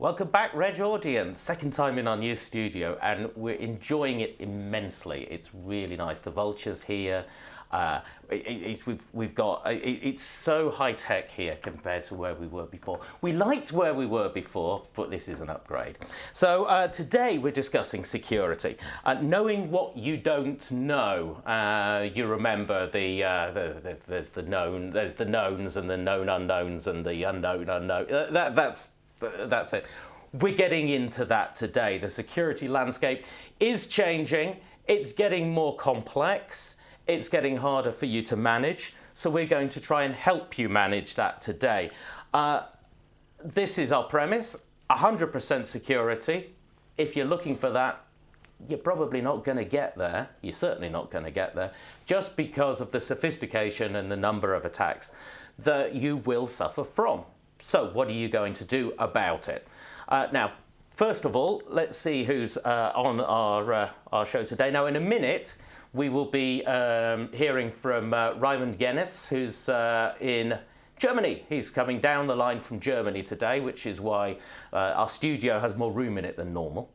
Welcome back, Reg audience. Second time in our new studio, and we're enjoying it immensely. It's really nice. The vulture's here. It's so high tech here compared to where we were before. We liked where we were before, but this is an upgrade. So today we're discussing security. Knowing what you don't know. You remember there's the knowns and the known unknowns and the unknown unknown. That's it. We're getting into that today. The security landscape is changing. It's getting more complex. It's getting harder for you to manage. So we're going to try and help you manage that today. This is our premise, 100% security. If you're looking for that, you're probably not going to get there. You're certainly not going to get there, just because of the sophistication and the number of attacks that you will suffer from. So what are you going to do about it? Now, first of all, let's see who's on our show today. Now, in a minute, we will be hearing from Raymond Gennis, who's in Germany. He's coming down the line from Germany today, which is why our studio has more room in it than normal.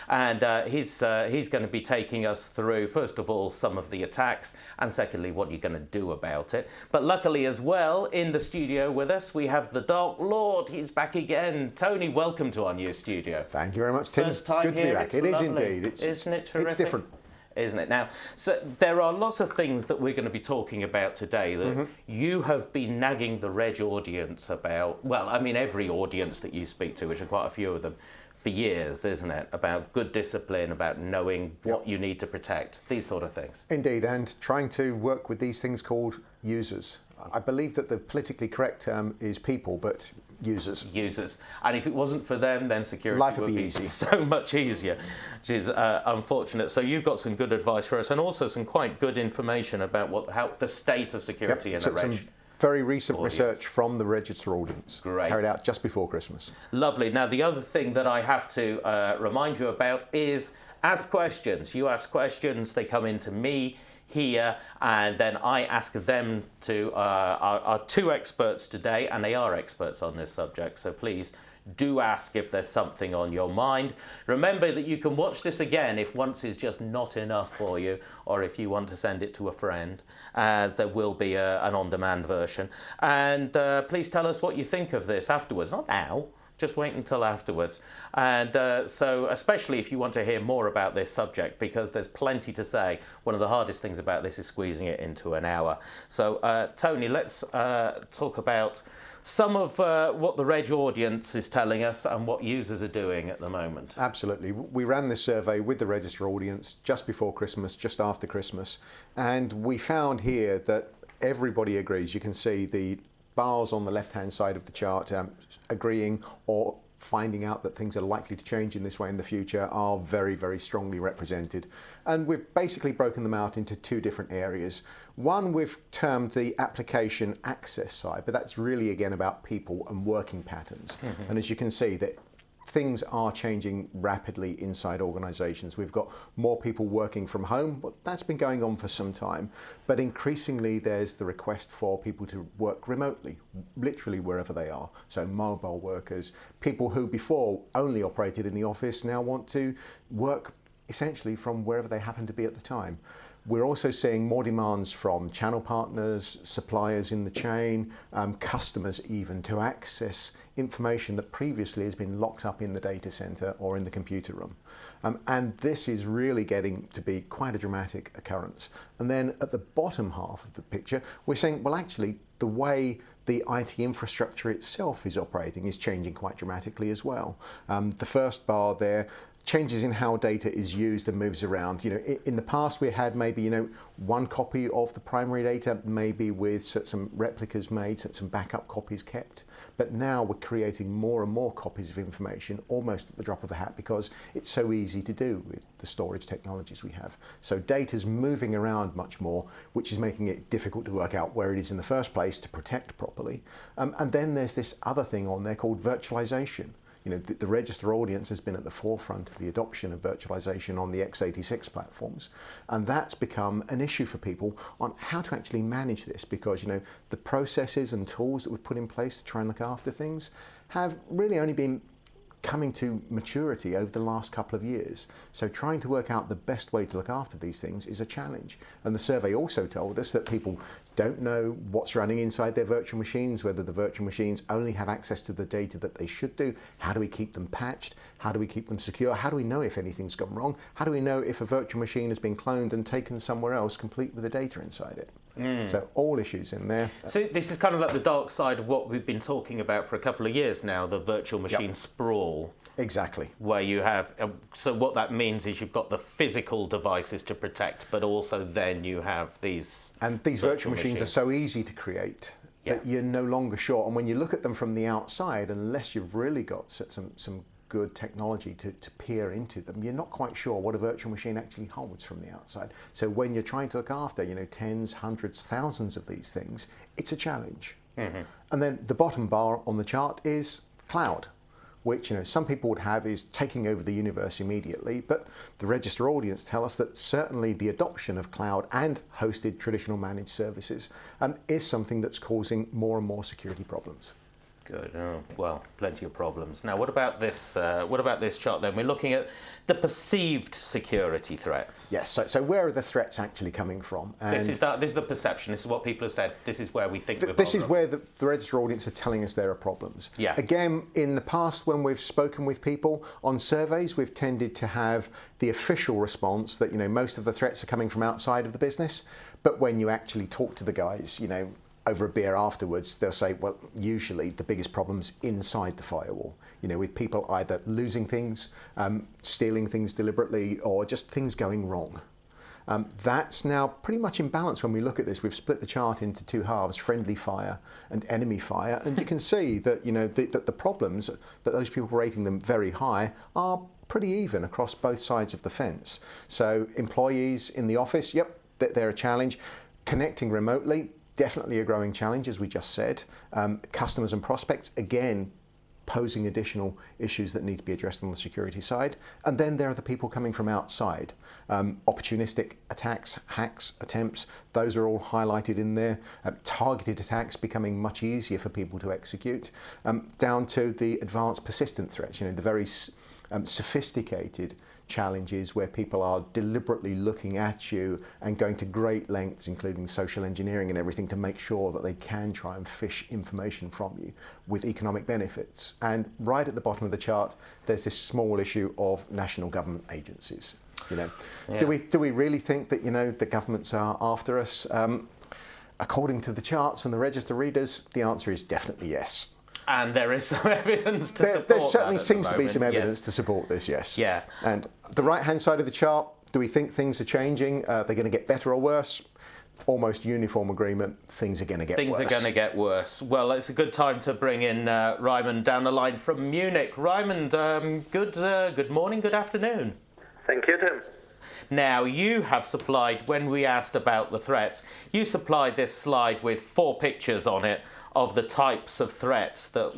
And he's going to be taking us through, first of all, some of the attacks, and secondly, what you're going to do about it. But luckily as well, in the studio with us, we have the Dark Lord. He's back again. Tony, welcome to our new studio. Thank you very much, Tim. First time Good to be here. back. It is indeed. Isn't it terrific? It's different. Isn't it? Now, so there are lots of things that we're going to be talking about today that you have been nagging the Reg audience about. Well, I mean, every audience that you speak to, which are quite a few of them, for years, isn't it? About good discipline, about knowing what you need to protect, these sort of things. Indeed, and trying to work with these things called users. I believe that the politically correct term is people, but users. Users. And if it wasn't for them, then security Life would would be be easy. so much easier, which is unfortunate. So you've got some good advice for us, and also some quite good information about how the state of security in the Reg. Some very recent audience. Research from the register audience. Great. Carried out just before Christmas. Lovely. Now, the other thing that I have to remind you about is ask questions. You ask questions, they come into me here, and then I ask them to our two experts today, and they are experts on this subject, so please do ask if there's something on your mind. Remember that you can watch this again if once is just not enough for you, or if you want to send it to a friend, as there will be an on-demand version. And please tell us what you think of this afterwards, not now. Just wait until afterwards. And so especially if you want to hear more about this subject, because there's plenty to say. One of the hardest things about this is squeezing it into an hour. So Tony, let's talk about some of what the Reg audience is telling us and what users are doing at the moment. Absolutely. We ran this survey with the register audience just before Christmas, just after Christmas, and we found here that everybody agrees. You can see the bars on the left-hand side of the chart agreeing or finding out that things are likely to change in this way in the future are very, very strongly represented. And we've basically broken them out into two different areas. One we've termed the application access side, but that's really again about people and working patterns. And as you can see, that things are changing rapidly inside organizations. We've got more people working from home. Well, that's been going on for some time, but increasingly there's the request for people to work remotely, literally wherever they are. So mobile workers, people who before only operated in the office now want to work essentially from wherever they happen to be at the time. We're also seeing more demands from channel partners, suppliers in the chain, customers even, to access information that previously has been locked up in the data center or in the computer room. And this is really getting to be quite a dramatic occurrence. And then at the bottom half of the picture, we're saying, well, actually, the way the IT infrastructure itself is operating is changing quite dramatically as well. The first bar there, changes in how data is used and moves around. You know, in the past we had maybe, one copy of the primary data, maybe with some replicas made, some backup copies kept. But now we're creating more and more copies of information almost at the drop of a hat, because it's so easy to do with the storage technologies we have. So data's moving around much more, which is making it difficult to work out where it is in the first place to protect properly. And then there's this other thing on there called virtualization. The register audience has been at the forefront of the adoption of virtualization on the x86 platforms, and that's become an issue for people on how to actually manage this, because the processes and tools that we've put in place to try and look after things have really only been coming to maturity over the last couple of years. So trying to work out the best way to look after these things is a challenge. And the survey also told us that people don't know what's running inside their virtual machines, whether the virtual machines only have access to the data that they should do. How do we keep them patched? How do we keep them secure? How do we know if anything's gone wrong? How do we know if a virtual machine has been cloned and taken somewhere else, complete with the data inside it? So all issues in there. So this is kind of like the dark side of what we've been talking about for a couple of years now, the virtual machine sprawl. Exactly. Where you have, so what that means is you've got the physical devices to protect, but also then you have these. And these virtual machines are so easy to create that you're no longer sure. And when you look at them from the outside, unless you've really got some good technology to peer into them, you're not quite sure what a virtual machine actually holds from the outside. So when you're trying to look after, tens, hundreds, thousands of these things, it's a challenge. And then the bottom bar on the chart is cloud, which some people would have is taking over the universe immediately, but the register audience tell us that certainly the adoption of cloud and hosted traditional managed services is something that's causing more and more security problems. Good. Oh, well, plenty of problems. Now, what about this? What about this chart then? We're looking at the perceived security threats. Yes. So where are the threats actually coming from? And this is the perception. This is what people have said. This is where we think. This is where the register audience are telling us there are problems. Yeah. Again, in the past, when we've spoken with people on surveys, we've tended to have the official response that most of the threats are coming from outside of the business. But when you actually talk to the guys, over a beer afterwards, they'll say, well, usually the biggest problem's inside the firewall, with people either losing things, stealing things deliberately, or just things going wrong. That's now pretty much in balance when we look at this. We've split the chart into two halves, friendly fire and enemy fire, and you can see that, that the problems, that those people rating them very high, are pretty even across both sides of the fence. So employees in the office, yep, they're a challenge. Connecting remotely, definitely a growing challenge, as we just said. Customers and prospects, again, posing additional issues that need to be addressed on the security side. And then there are the people coming from outside. Opportunistic attacks, hacks, attempts, those are all highlighted in there. Targeted attacks becoming much easier for people to execute, down to the advanced persistent threats, the very sophisticated challenges where people are deliberately looking at you and going to great lengths, including social engineering and everything, to make sure that they can try and fish information from you with economic benefits. And right at the bottom of the chart, there's this small issue of national government agencies. Do we really think that the governments are after us? According to the charts and the register readers, the answer is definitely yes. And there is some evidence to support that. There certainly seems to be some evidence to support this, yes. Yeah. And the right-hand side of the chart, do we think things are changing? They're going to get better or worse? Almost uniform agreement, things are going to get worse. Things are going to get worse. Well, it's a good time to bring in Raymond down the line from Munich. Raymond, good morning, good afternoon. Thank you, Tim. Now, you have supplied, when we asked about the threats, you supplied this slide with 4 pictures on it of the types of threats that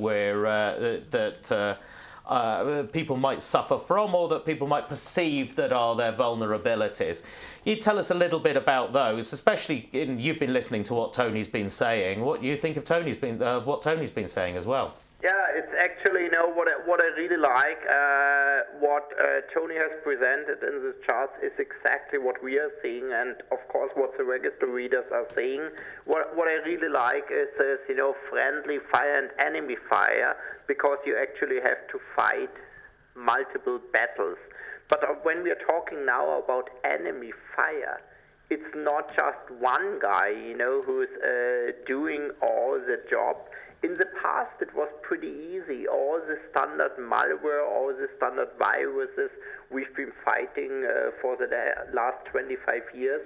people might suffer from, or that people might perceive that are their vulnerabilities. You tell us a little bit about those, especially you've been listening to what Tony's been saying. What do you think of what Tony's been saying as well? Yeah, it's actually what I really like. What Tony has presented in this chart is exactly what we are seeing, and of course what the register readers are seeing. What I really like is this, friendly fire and enemy fire, because you actually have to fight multiple battles. But when we are talking now about enemy fire, it's not just one guy, who's doing all the job. In the past, it was pretty easy. All the standard malware, all the standard viruses we've been fighting for the last 25 years,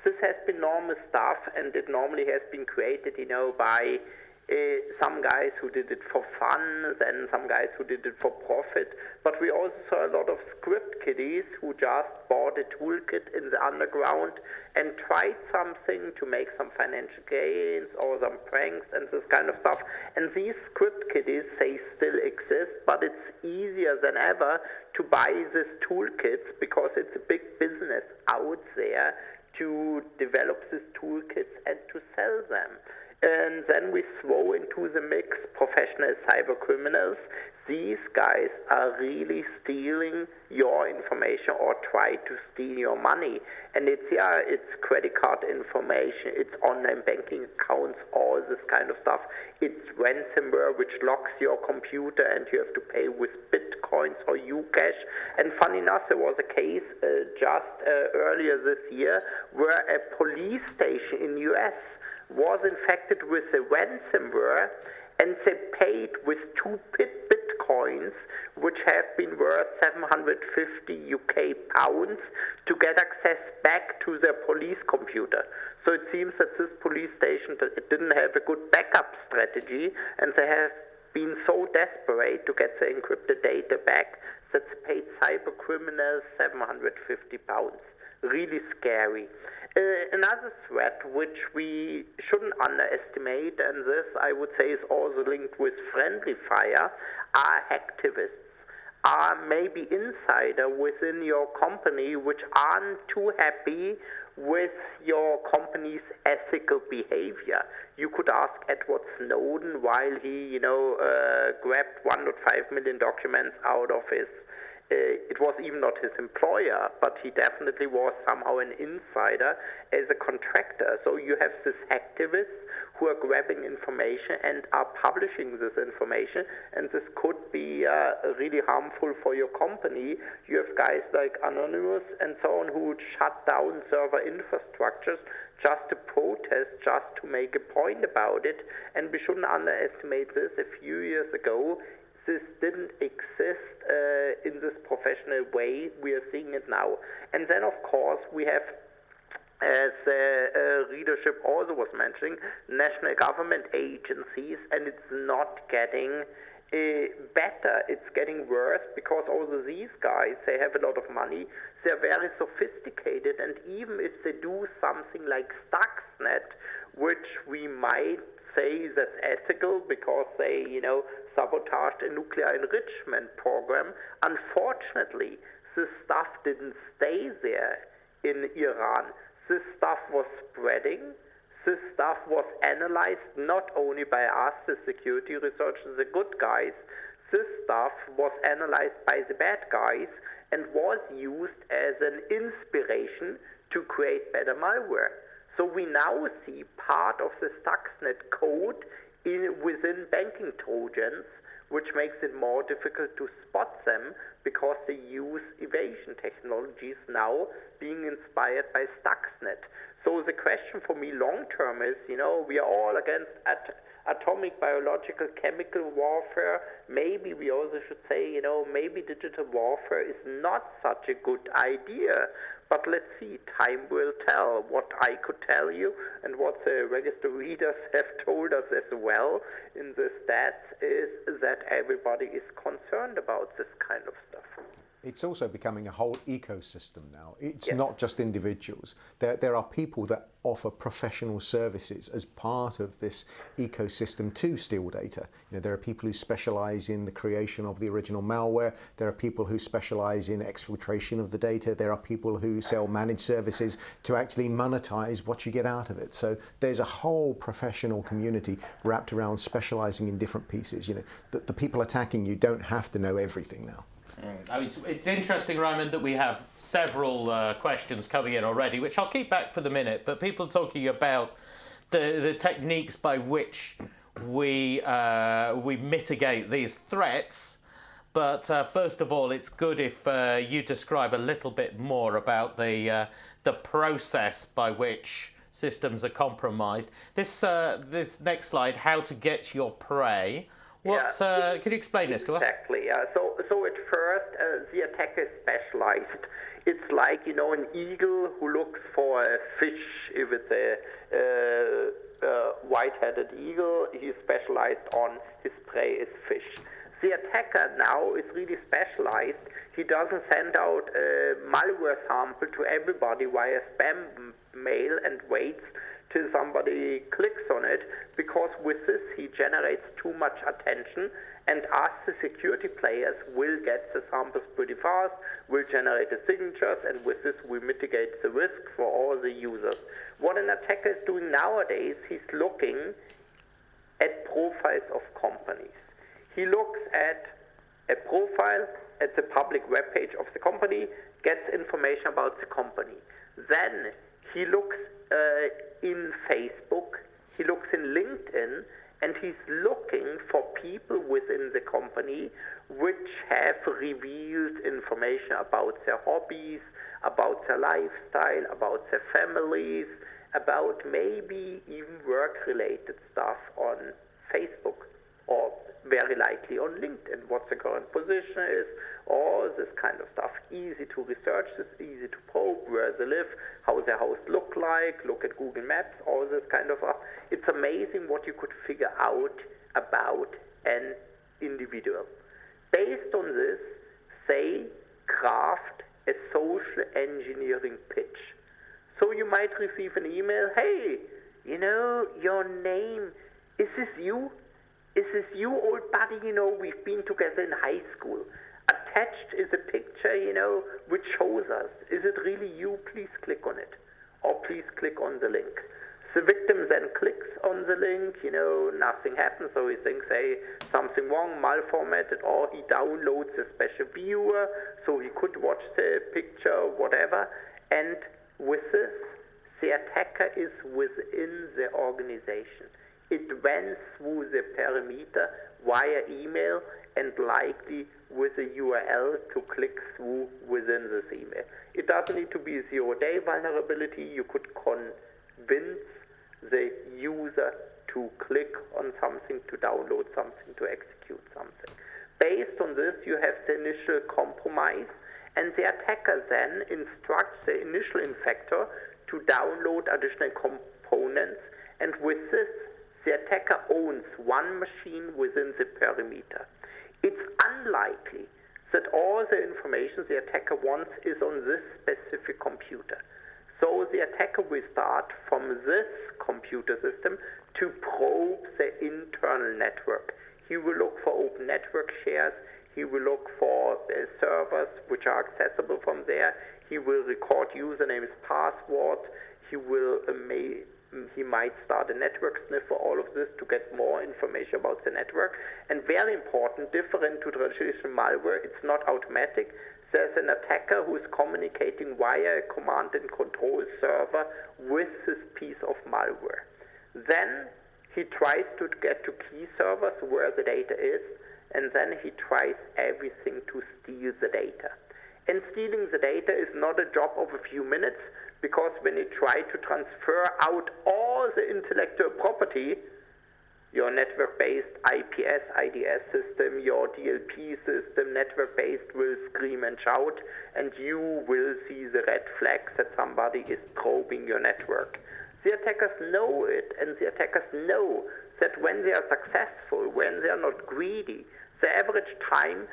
this has been normal stuff, and it normally has been created, by some guys who did it for fun, then some guys who did it for profit. But we also saw a lot of script kiddies who just bought a toolkit in the underground and tried something to make some financial gains or some pranks and this kind of stuff. And these script kiddies, they still exist, but it's easier than ever to buy these toolkits because it's a big business out there to develop these toolkits and to sell them. And then we throw into the mix professional cyber criminals. These guys are really stealing your information or try to steal your money. And it's credit card information, it's online banking accounts, all this kind of stuff. It's ransomware, which locks your computer and you have to pay with bitcoins or Ucash. And funny enough, there was a case earlier this year where a police station in US was infected with a ransomware, and they paid with 2 bitcoins, which have been worth 750 UK pounds, to get access back to their police computer. So it seems that this police station didn't have a good backup strategy, and they have been so desperate to get the encrypted data back that they paid cyber criminals 750 pounds. Really scary. Another threat which we shouldn't underestimate, and this I would say is also linked with friendly fire, are hacktivists, are maybe insider within your company which aren't too happy with your company's ethical behavior. You could ask Edward Snowden while he, grabbed 1.5 million documents out of his it was even not his employer, but he definitely was somehow an insider as a contractor. So you have these activists who are grabbing information and are publishing this information, and this could be really harmful for your company. You have guys like Anonymous and so on who would shut down server infrastructures just to protest, just to make a point about it, and we shouldn't underestimate this. A few years ago, this didn't exist in this professional way. We are seeing it now. And then, of course, we have, as readership also was mentioning, national government agencies, and it's not getting better. It's getting worse because also these guys, they have a lot of money. They're very sophisticated, and even if they do something like Stuxnet, which we might say that's ethical because they, sabotaged a nuclear enrichment program. Unfortunately, this stuff didn't stay there in Iran. This stuff was spreading. This stuff was analyzed not only by us, the security researchers, the good guys. This stuff was analyzed by the bad guys and was used as an inspiration to create better malware. So we now see part of the Stuxnet code within banking trojans, which makes it more difficult to spot them because they use evasion technologies now being inspired by Stuxnet. So the question for me long term is, we are all against atomic, biological, chemical warfare. Maybe we also should say, maybe digital warfare is not such a good idea. But let's see, time will tell. What I could tell you and what the register readers have told us as well in the stats is that everybody is concerned about this kind of stuff. It's also becoming a whole ecosystem now. It's not just individuals. There are people that offer professional services as part of this ecosystem to steal data. There are people who specialize in the creation of the original malware. There are people who specialize in exfiltration of the data. There are people who sell managed services to actually monetize what you get out of it. So there's a whole professional community wrapped around specializing in different pieces. The people attacking you don't have to know everything now. It's interesting, Raymond, that we have several questions coming in already, which I'll keep back for the minute, but people talking about the techniques by which we mitigate these threats. But first of all, it's good if you describe a little bit more about the process by which systems are compromised. This next slide, how to get your prey. Can you explain this to us? Exactly. So at first, the attack is specialized. It's like, an eagle who looks for a fish. If it's a white-headed eagle, he's specialized on his prey is fish. The attacker now is really specialized. He doesn't send out a malware sample to everybody via spam mail and waits till somebody clicks on it, because with this he generates too much attention, and us, the security players, will get the samples pretty fast, will generate the signatures, and with this we mitigate the risk for all the users. What an attacker is doing nowadays, he's looking at profiles of companies. He looks at a profile at the public webpage of the company, gets information about the company. Then he looks in Facebook, he looks in LinkedIn, and he's looking for people within the company which have revealed information about their hobbies, about their lifestyle, about their families, about maybe even work-related stuff on Facebook, or very likely on LinkedIn, what the current position is, all this kind of stuff. Easy to research, it's easy to probe, where they live, how their house look like, look at Google Maps, all this kind of stuff. It's amazing what you could figure out about an individual. Based on this, say, craft a social engineering pitch. So you might receive an email, hey, you know, your name, is this you? Is this you, old buddy? You know, we've been together in high school. Attached is a picture, you know, which shows us. Is it really you? Please click on it. Or please click on the link. The victim then clicks on the link, you know, nothing happens, so he thinks, hey, something wrong, malformatted, or he downloads a special viewer, so he could watch the picture, whatever. And with this, the attacker is within the organization. It went through the perimeter via email and likely with a URL to click through within this email. It doesn't need to be a zero-day vulnerability. You could convince the user to click on something, to download something, to execute something. Based on this, you have the initial compromise, and the attacker then instructs the initial infector to download additional components, and with this, the attacker owns one machine within the perimeter. It's unlikely that all the information the attacker wants is on this specific computer. So the attacker will start from this computer system to probe the internal network. He will look for open network shares. He will look for servers which are accessible from there. He will record usernames, passwords. He might start a network sniff for all of this to get more information about the network. And very important, different to traditional malware, it's not automatic. There's an attacker who is communicating via a command and control server with this piece of malware. Then he tries to get to key servers where the data is, and then he tries everything to steal the data. And stealing the data is not a job of a few minutes, because when you try to transfer out all the intellectual property, your network-based IPS, IDS system, your DLP system, network-based, will scream and shout, and you will see the red flags that somebody is probing your network. The attackers know it, and the attackers know that when they are successful, when they are not greedy, the average time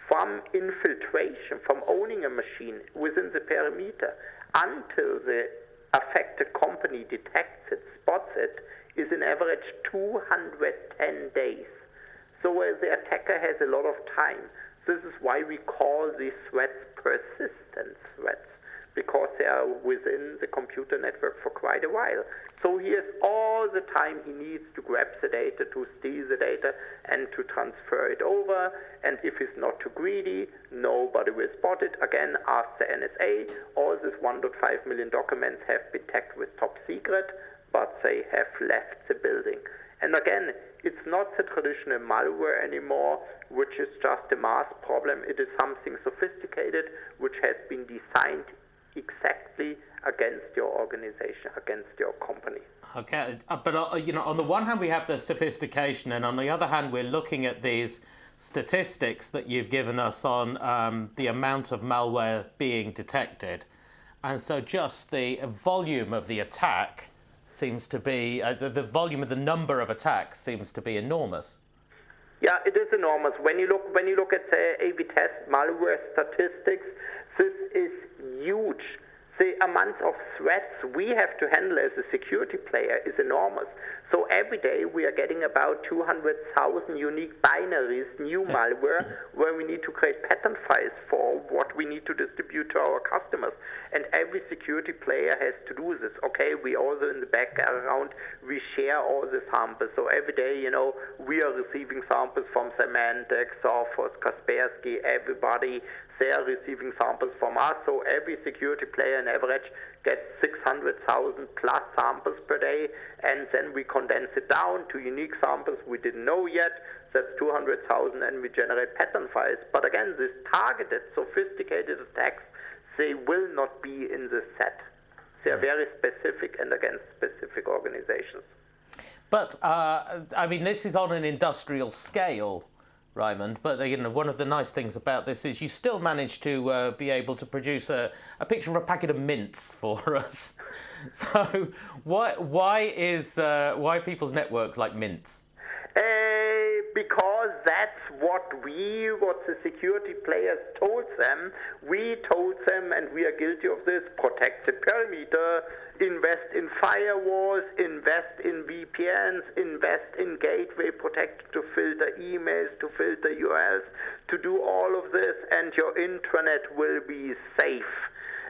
from infiltration, from owning a machine within the perimeter, until the affected company detects it, spots it, is an average 210 days. So the attacker has a lot of time. This is why we call these threats persistent threats, because they are within the computer network for quite a while. So he has all the time he needs to grab the data, to steal the data, and to transfer it over. And if he's not too greedy, nobody will spot it. Again, ask the NSA. All these 1.5 million documents have been tagged with top secret, but they have left the building. And again, it's not the traditional malware anymore, which is just a mass problem. It is something sophisticated, which has been designed exactly against your organization, against your company. Okay, but on the one hand we have the sophistication, and on the other hand we're looking at these statistics that you've given us on the amount of malware being detected, and so just the volume of the attack seems to be the volume of the number of attacks seems to be enormous. Yeah, it is enormous. When you look at the A/B test malware statistics, this is huge. the amount of threats we have to handle as a security player is enormous. So every day we are getting about 200,000 unique binaries, new malware, where we need to create pattern files for what we need to distribute to our customers. And every security player has to do this. Okay, we also in the background, we share all the samples. So every day, we are receiving samples from Symantec, Sophos, Kaspersky, everybody. They are receiving samples from us. So every security player on average gets 600,000 plus samples per day, and then we condense it down to unique samples we didn't know yet. That's 200,000, and we generate pattern files. But again, these targeted, sophisticated attacks, they will not be in this set. They are very specific and against specific organizations. But, this is on an industrial scale, Raymond, but one of the nice things about this is you still manage to be able to produce a picture of a packet of mints for us. So why people's networks like mints? Because that's what the security players told them. We told them, and we are guilty of this, protect the perimeter, invest in firewalls, invest in VPNs, invest in gateway protection to filter emails, to filter URLs, to do all of this, and your intranet will be safe.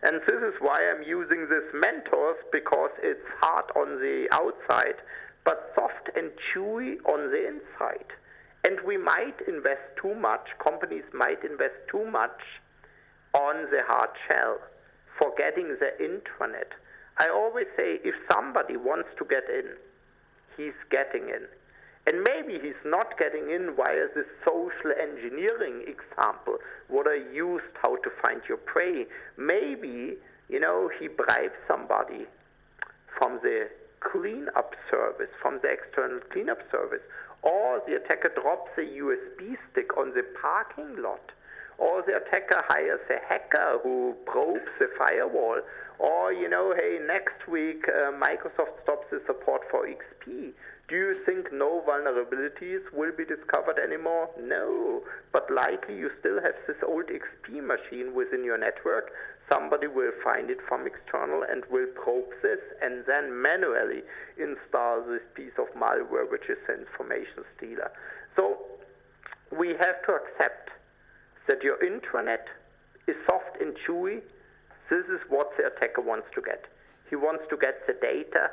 And this is why I'm using this Mentors, because it's hard on the outside, but soft and chewy on the inside. And we might invest too much, companies might invest too much on the hard shell, forgetting the intranet. I always say, if somebody wants to get in, he's getting in. And maybe he's not getting in via this social engineering example, what I used, how to find your prey. Maybe, he bribes somebody from the cleanup service, from the external cleanup service, or the attacker drops a USB stick on the parking lot, or the attacker hires a hacker who probes the firewall, or, hey, next week Microsoft stops the support for XP. Do you think no vulnerabilities will be discovered anymore? No, but likely you still have this old XP machine within your network. Somebody will find it from external and will probe this and then manually install this piece of malware, which is an information stealer. So we have to accept that your intranet is soft and chewy. This is what the attacker wants to get. He wants to get the data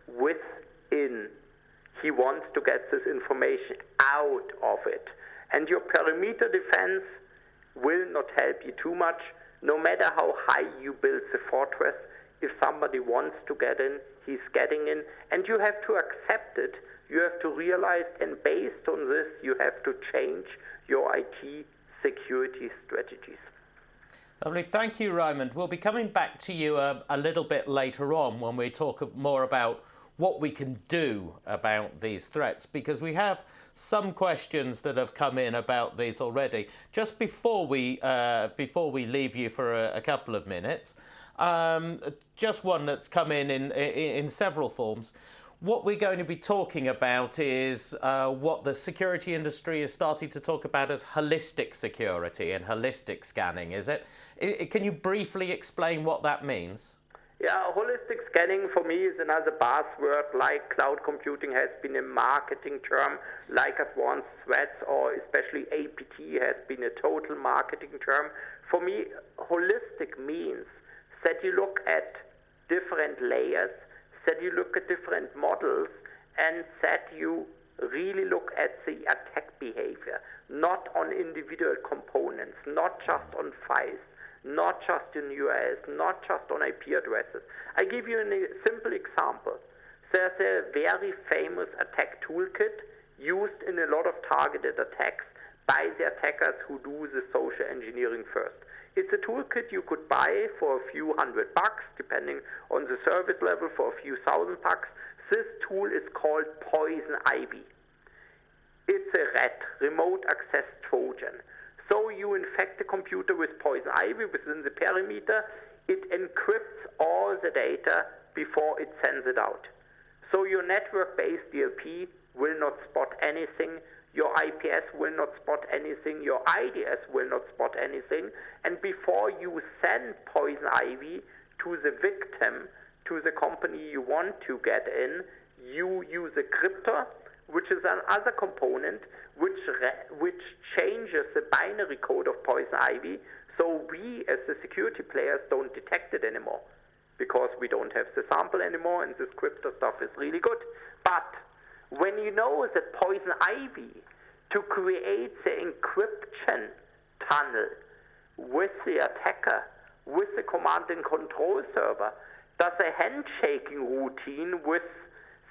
within. He wants to get this information out of it. And your perimeter defense will not help you too much. No matter how high you build the fortress, if somebody wants to get in, he's getting in. And you have to accept it. You have to realize, and based on this, you have to change your IT security strategies. Lovely. Thank you, Raymond. We'll be coming back to you a little bit later on when we talk more about what we can do about these threats, because we have some questions that have come in about these already. Just before we leave you for a couple of minutes, just one that's come in several forms. What we're going to be talking about is what the security industry is starting to talk about as holistic security and holistic scanning. Is it? Can you briefly explain what that means? Yeah, holistic scanning for me is another buzzword, like cloud computing has been a marketing term, like advanced threats, or especially APT has been a total marketing term. For me, holistic means that you look at different layers, that you look at different models, and that you really look at the attack behavior, not on individual components, not just on files, not just in URLs, not just on IP addresses. I give you a simple example. There's a very famous attack toolkit used in a lot of targeted attacks by the attackers who do the social engineering first. It's a toolkit you could buy for a few $100, depending on the service level, for a few $1,000. This tool is called Poison Ivy. It's a RAT, remote access Trojan. So you infect the computer with Poison Ivy within the perimeter. It encrypts all the data before it sends it out. So your network-based DLP will not spot anything. Your IPS will not spot anything. Your IDS will not spot anything. And before you send Poison Ivy to the victim, to the company you want to get in, you use a cryptor, which is another component which changes the binary code of poison ivy, so we as the security players don't detect it anymore, because we don't have the sample anymore, and this crypto stuff is really good. But when you know that poison ivy, to create the encryption tunnel with the attacker, with the command and control server, does a handshaking routine with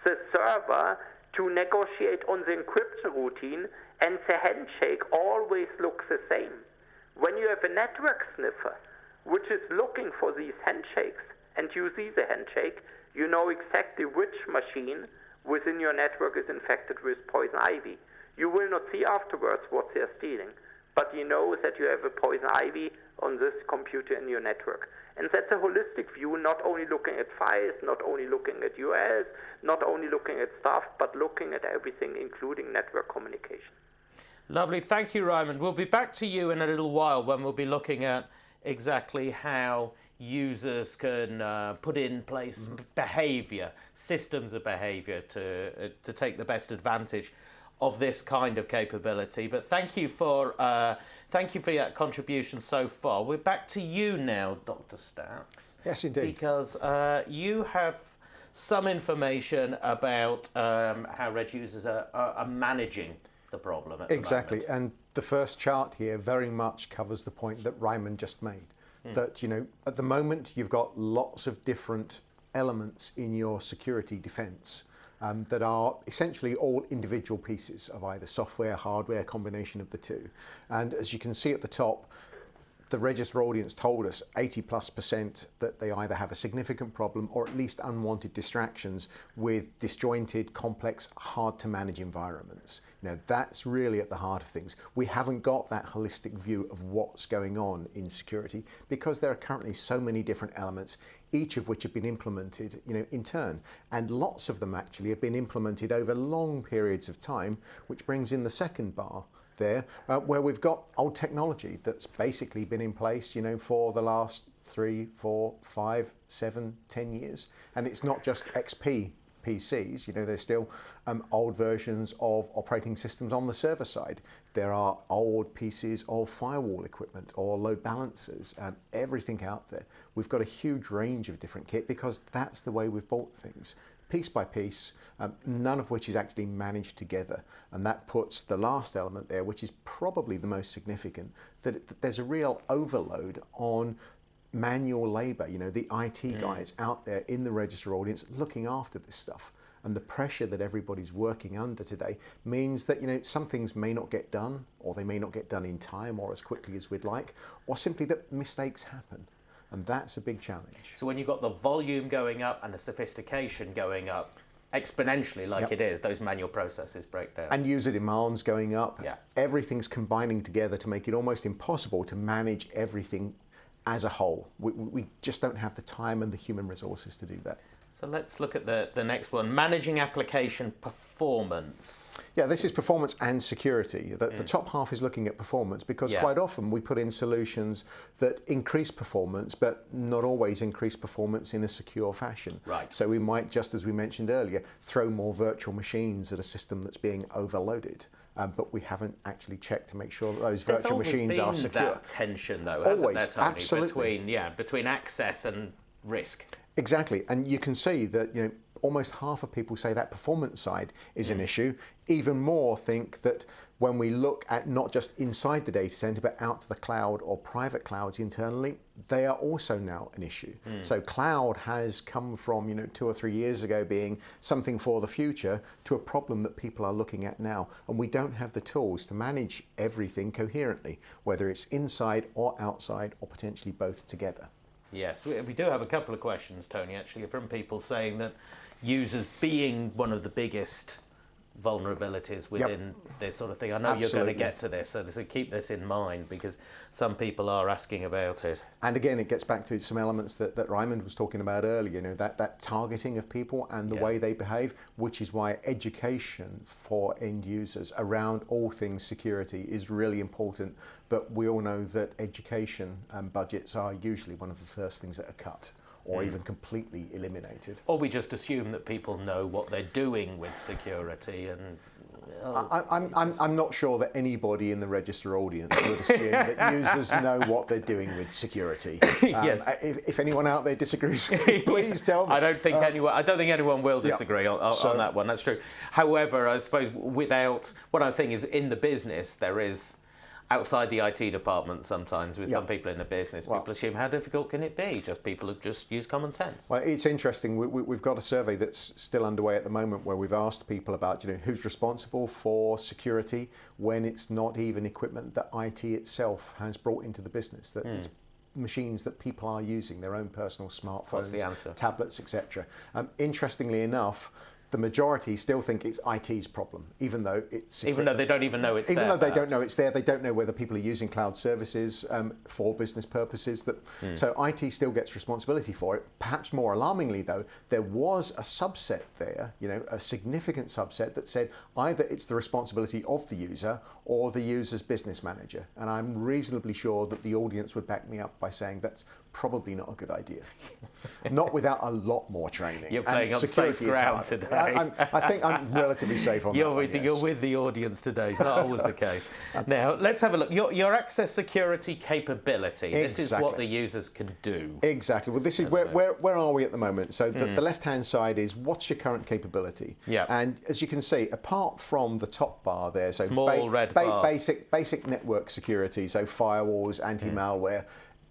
the server to negotiate on the encryption routine, and the handshake always looks the same. When you have a network sniffer which is looking for these handshakes, and you see the handshake, you know exactly which machine within your network is infected with poison ivy. You will not see afterwards what they are stealing, but you know that you have a poison ivy on this computer in your network. And that's a holistic view, not only looking at files, not only looking at URLs, not only looking at stuff, but looking at everything, including network communication. Lovely. Thank you, Raymond. We'll be back to you in a little while when we'll be looking at exactly how users can put in place behavior, systems of behavior to take the best advantage of this kind of capability. But thank you for your contribution so far. We're back to you now, Dr. Stats. Yes, indeed. Because you have some information about how Reg users are managing the problem at the Exactly, moment. and the first chart here very much covers the point that Raymond just made. That, at the moment you've got lots of different elements in your security defense that are essentially all individual pieces of either software, hardware, combination of the two. And as you can see at the top, the register audience told us 80+% that they either have a significant problem or at least unwanted distractions with disjointed, complex, hard to manage environments. That's really at the heart of things. We haven't got that holistic view of what's going on in security because there are currently so many different elements, each of which have been implemented, in turn. And lots of them actually have been implemented over long periods of time, which brings in the second bar there, where we've got old technology that's basically been in place, for the last 3, 4, 5, 7, 10 years. And it's not just XP PCs, there's still old versions of operating systems on the server side. There are old pieces of firewall equipment or load balancers, everything out there. We've got a huge range of different kit because that's the way we've bought things. Piece by piece, none of which is actually managed together. And that puts the last element there, which is probably the most significant, that there's a real overload on manual labor, the IT guys out there in the register audience looking after this stuff. And the pressure that everybody's working under today means that, some things may not get done, or they may not get done in time or as quickly as we'd like, or simply that mistakes happen. And that's a big challenge. So when you've got the volume going up and the sophistication going up exponentially like it is, those manual processes break down. And user demands going up. Yeah. Everything's combining together to make it almost impossible to manage everything as a whole. We just don't have the time and the human resources to do that. So let's look at the next one, managing application performance. Yeah, this is performance and security. The top half is looking at performance because quite often we put in solutions that increase performance, but not always increase performance in a secure fashion. Right. So we might, just as we mentioned earlier, throw more virtual machines at a system that's being overloaded. But we haven't actually checked to make sure that those virtual machines are secure. There's always been that tension, though, Always, hasn't there, Tony? absolutely. Between access and risk. Exactly, and you can see that almost half of people say that performance side is an issue. Even more think that when we look at not just inside the data center but out to the cloud or private clouds internally, they are also now an issue. So cloud has come from 2 or 3 years ago being something for the future to a problem that people are looking at now, and we don't have the tools to manage everything coherently, whether it's inside or outside or potentially both together. Yes, we do have a couple of questions, Tony, actually, from people saying that users being one of the biggest vulnerabilities within this sort of thing. I know you're going to get to this, so keep this in mind because some people are asking about it. And again, it gets back to some elements that Raymond was talking about earlier, that targeting of people and the way they behave, which is why education for end users around all things security is really important. But we all know that education budgets are usually one of the first things that are cut, or even completely eliminated. Or we just assume that people know what they're doing with security and... I'm not sure that anybody in the register audience would assume that users know what they're doing with security. Yes. If anyone out there disagrees with me, please tell me. I don't think anyone will disagree on that one. That's true. However, I suppose one other thing is in the business there is. Outside the IT department sometimes with some people in the business, people assume how difficult can it be? Just people who just use common sense. Well, it's interesting. We've got a survey that's still underway at the moment where we've asked people about who's responsible for security when it's not even equipment that IT itself has brought into the business, that it's machines that people are using, their own personal smartphones, What's the answer? Tablets, etc. Interestingly enough, the majority still think it's IT's problem, even though they don't even know it's there. Even though they don't know it's there, they don't know whether people are using cloud services for business purposes. So IT still gets responsibility for it. Perhaps more alarmingly, though, there was a subset there, a significant subset that said either it's the responsibility of the user or the user's business manager. And I'm reasonably sure that the audience would back me up by saying that's probably not a good idea. Not without a lot more training. You're playing on safe ground today. I think I'm relatively safe on that one, yes. You're with the audience today. It's not always the case. Now, let's have a look. Your access security capability. Exactly. This is what the users can do. Exactly. Well, this is where are we at the moment? So the left-hand side is what's your current capability? Yeah. And as you can see, apart from the top bar there, so small red bars. Basic network security, so firewalls, anti-malware.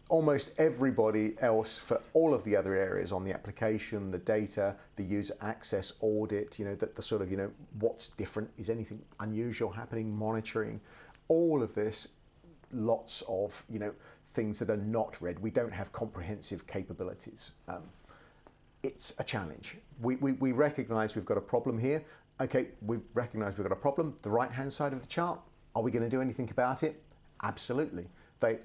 Almost everybody else for all of the other areas on the application, the data, the user access audit, the sort of, what's different, is anything unusual happening, monitoring, all of this, lots of, things that are not red. We don't have comprehensive capabilities. It's a challenge. We recognise we've got a problem here. Okay, we recognise we've got a problem. The right-hand side of the chart, are we going to do anything about it? Absolutely.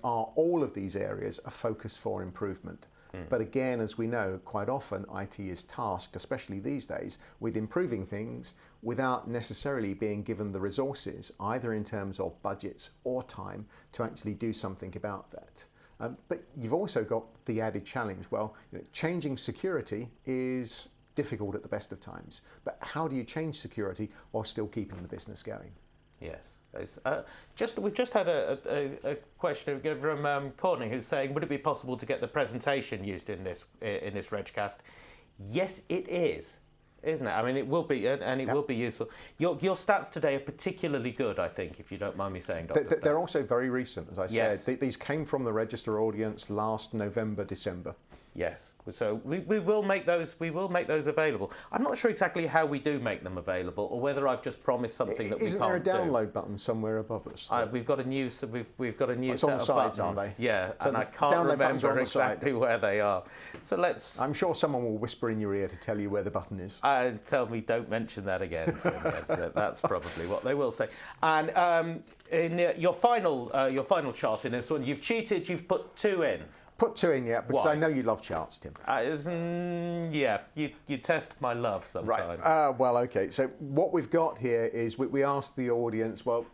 All of these areas are focused for improvement. But again, as we know, quite often IT is tasked, especially these days, with improving things without necessarily being given the resources, either in terms of budgets or time, to actually do something about that. But you've also got the added challenge. Well, changing security is difficult at the best of times. But how do you change security while still keeping the business going? Yes. We've just had a question from Courtney, who's saying, would it be possible to get the presentation used in this Regcast? Yes, it is, isn't it? I mean, it will be, and it will be useful. Your stats today are particularly good, I think, if you don't mind me saying, Dr. They're also very recent, as I said. These came from the register audience last November, December. Yes, so we will make those. We will make those available. I'm not sure exactly how we do make them available, or whether I've just promised something that we can't do. Isn't there a download button somewhere above us? We've got a new. We've got a new it's set on the of sides, buttons. Aren't they? Yeah, so and I can't remember exactly where they are. So let's. I'm sure someone will whisper in your ear to tell you where the button is. And tell me, don't mention that again. So yes, that's probably what they will say. And in your final chart in this one, you've cheated. You've put 2 in. Put 2 in, yeah, because I know you love charts, Tim. Yeah, you test my love sometimes. Right. Well, okay. So what we've got here is we asked the audience, well,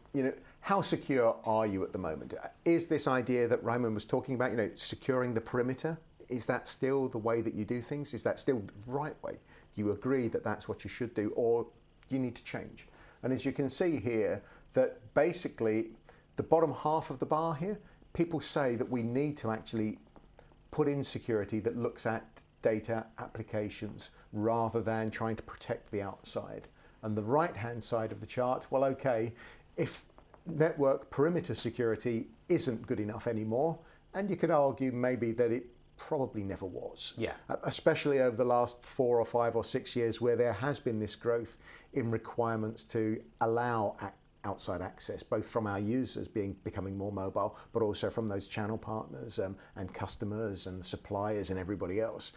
how secure are you at the moment? Is this idea that Roman was talking about, securing the perimeter? Is that still the way that you do things? Is that still the right way? You agree that that's what you should do, or you need to change? And as you can see here, that basically the bottom half of the bar here, people say that we need to actually put in security that looks at data applications rather than trying to protect the outside. And the right-hand side of the chart, well, okay, if network perimeter security isn't good enough anymore, and you could argue maybe that it probably never was. Yeah. Especially over the last 4 or 5 or 6 years where there has been this growth in requirements to allow outside access, both from our users becoming more mobile, but also from those channel partners and customers and suppliers and everybody else.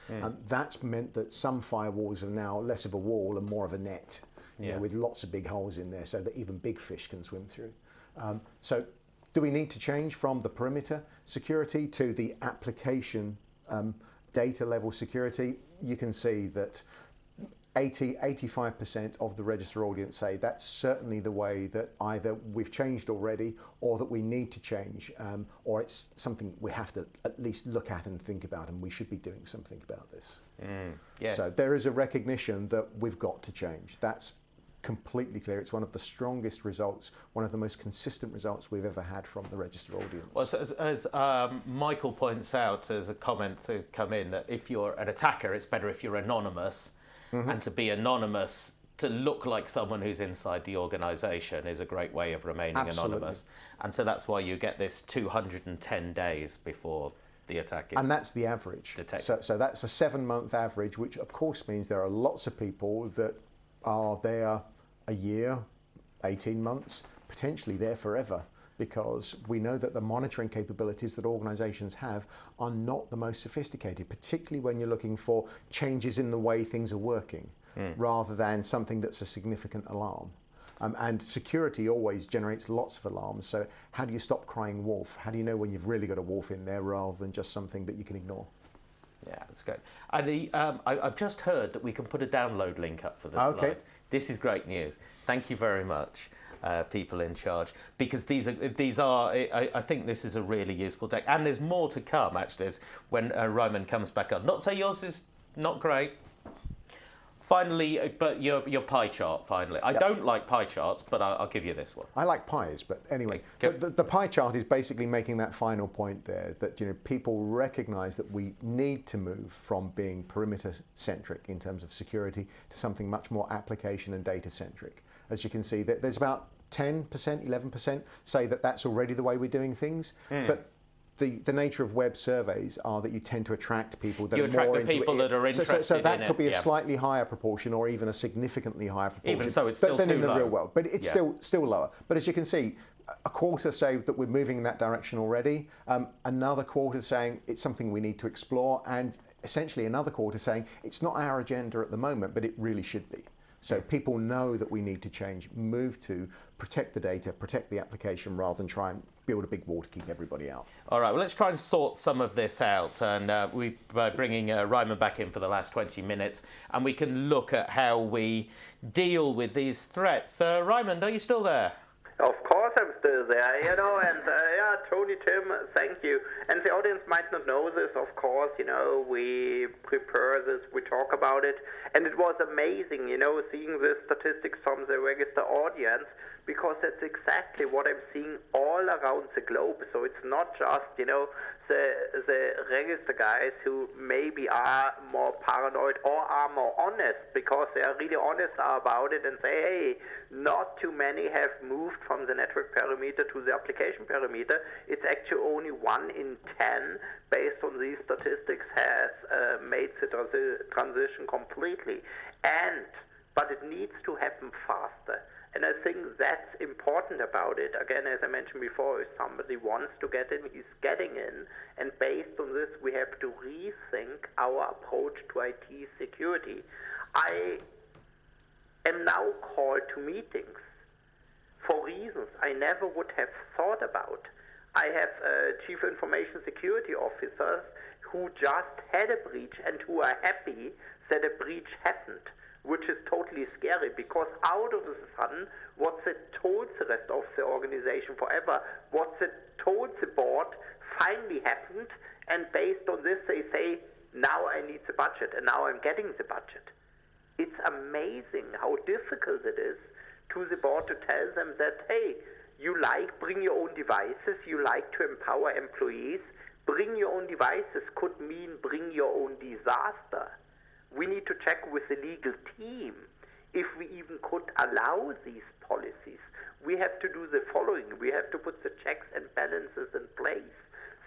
That's meant that some firewalls are now less of a wall and more of a net, with lots of big holes in there so that even big fish can swim through. So do we need to change from the perimeter security to the application data level security? You can see that 85% of the register audience say that's certainly the way that either we've changed already or that we need to change, or it's something we have to at least look at and think about, and we should be doing something about this. Yes. So there is a recognition that we've got to change. That's completely clear. It's one of the strongest results, one of the most consistent results we've ever had from the register audience. Well, as Michael points out as a comment to come in, that if you're an attacker, it's better if you're anonymous. And to be anonymous, to look like someone who's inside the organisation is a great way of remaining anonymous. And so that's why you get this 210 days before the attack is. And that's the average. So that's a 7-month average, which of course means there are lots of people that are there a year, 18 months, potentially there forever, because we know that the monitoring capabilities that organizations have are not the most sophisticated, particularly when you're looking for changes in the way things are working, rather than something that's a significant alarm. And security always generates lots of alarms, so how do you stop crying wolf? How do you know when you've really got a wolf in there rather than just something that you can ignore? Yeah, that's great. And I've just heard that we can put a download link up for the slides. This is great news. Thank you very much, people in charge, because these are. I think this is a really useful deck, and there's more to come. Actually, when Ryman comes back up. Not say yours is not great. Finally, but your pie chart. Finally, I don't like pie charts, but I'll give you this one. I like pies, but anyway, the pie chart is basically making that final point there that people recognise that we need to move from being perimeter centric in terms of security to something much more application and data centric. As you can see, there's about 10%, 11% say that that's already the way we're doing things, but the nature of web surveys are that you tend to attract people that are more into it. That are interested so that in could be it, a slightly higher proportion, or even a significantly higher proportion. Even so, it's still than too in the low. real world, but it's still lower. But as you can see, a quarter say that we're moving in that direction already. Another quarter saying it's something we need to explore, and essentially another quarter saying it's not our agenda at the moment, but it really should be. So people know that we need to change, move to protect the data, protect the application, rather than try and build a big wall to keep everybody out. All right, well, let's try and sort some of this out. And by bringing Ryman back in for the last 20 minutes, and we can look at how we deal with these threats. Ryman, are you still there? Of course I'm still there, and Tony, Tim, thank you. And the audience might not know this, of course, we prepare this, we talk about it, and it was amazing, seeing the statistics from the register audience, because that's exactly what I'm seeing all around the globe. So it's not just, the register guys who maybe are more paranoid or are more honest, because they are really honest about it and say, hey, not too many have moved from the network parameter to the application parameter. It's actually only 1 in 10, based on these statistics, has made the transition completely. But it needs to happen faster. And I think that's important about it. Again, as I mentioned before, if somebody wants to get in, he's getting in. And based on this, we have to rethink our approach to IT security. I am now called to meetings for reasons I never would have thought about. I have chief information security officers who just had a breach and who are happy that a breach happened, which is totally scary, because out of the sudden, what's it told the rest of the organization forever, what's it told the board finally happened, and based on this they say, now I need the budget, and now I'm getting the budget. It's amazing how difficult it is to the board to tell them that, hey, bring your own devices, you like to empower employees, bring your own devices could mean bring your own disaster. We need to check with the legal team if we even could allow these policies. We have to do the following. We have to put the checks and balances in place.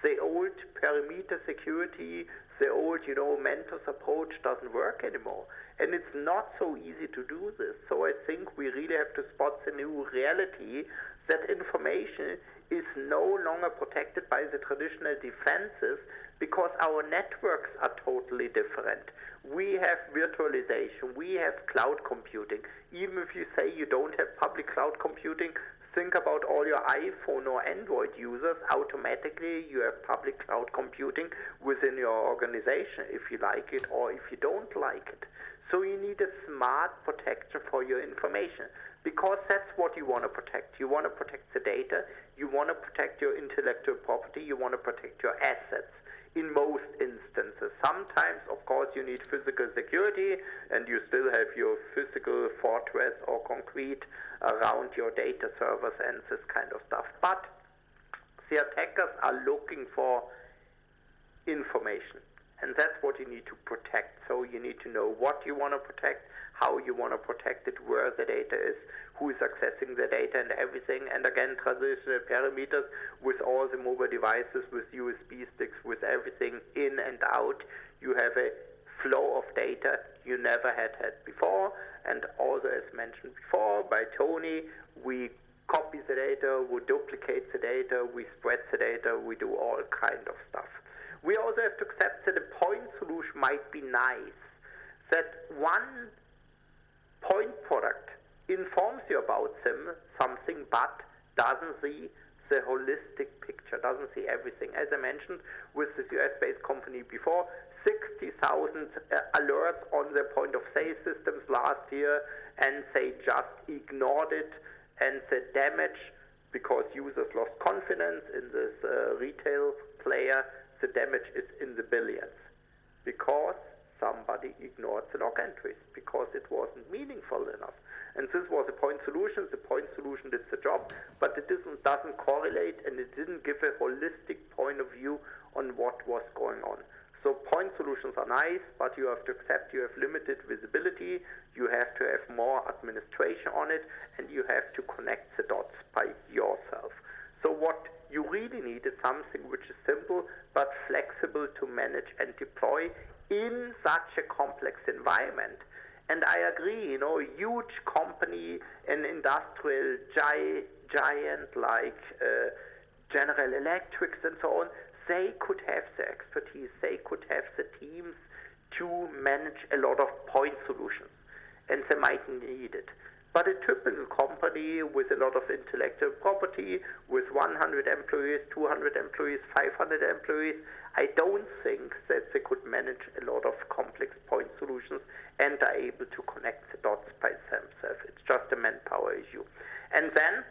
The old perimeter security, the old, Mentos approach doesn't work anymore. And it's not so easy to do this. So I think we really have to spot the new reality that information is no longer protected by the traditional defenses, because our networks are totally different. We have virtualization, we have cloud computing. Even if you say you don't have public cloud computing, think about all your iPhone or Android users. Automatically you have public cloud computing within your organization, if you like it or if you don't like it. So you need a smart protection for your information, because that's what you want to protect. You want to protect the data, you want to protect your intellectual property, you want to protect your assets in most instances. Sometimes, of course, you need physical security, and you still have your physical fortress or concrete around your data servers and this kind of stuff. But the attackers are looking for information, and that's what you need to protect. So you need to know what you want to protect, how you want to protect it, where the data is, who is accessing the data and everything. And again, traditional parameters with all the mobile devices, with USB sticks, with everything in and out. You have a flow of data you never had before. And also, as mentioned before by Tony, we copy the data, we duplicate the data, we spread the data, we do all kind of stuff. We also have to accept that a point solution might be nice, that one point product informs you about something, but doesn't see the holistic picture, doesn't see everything. As I mentioned with this US-based company before, 60,000 alerts on their point-of-sale systems last year, and they just ignored it, and the damage, because users lost confidence in this retail player, the damage is in the billions, because somebody ignored the log entries, because it wasn't meaningful enough. And this was a point solution. The point solution did the job, but it doesn't correlate, and it didn't give a holistic point of view on what was going on. So point solutions are nice, but you have to accept you have limited visibility, you have to have more administration on it, and you have to connect the dots by yourself. So what you really need is something which is simple but flexible to manage and deploy in such a complex environment. And I agree, a huge company, an industrial giant like General Electric and so on, they could have the expertise, they could have the teams to manage a lot of point solutions, and they might need it. But a typical company with a lot of intellectual property, with 100 employees, 200 employees, 500 employees, I don't think that they could manage a lot of complex point solutions and are able to connect the dots by themselves. It's just a manpower issue. And then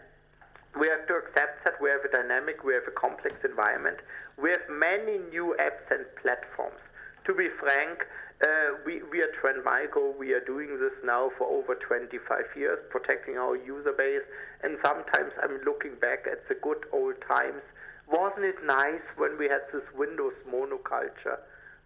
we have to accept that we have a dynamic, we have a complex environment, we have many new apps and platforms. To be frank, we at Trend Micro, we are doing this now for over 25 years, protecting our user base, and sometimes I'm looking back at the good old times. Wasn't it nice when we had this Windows monoculture?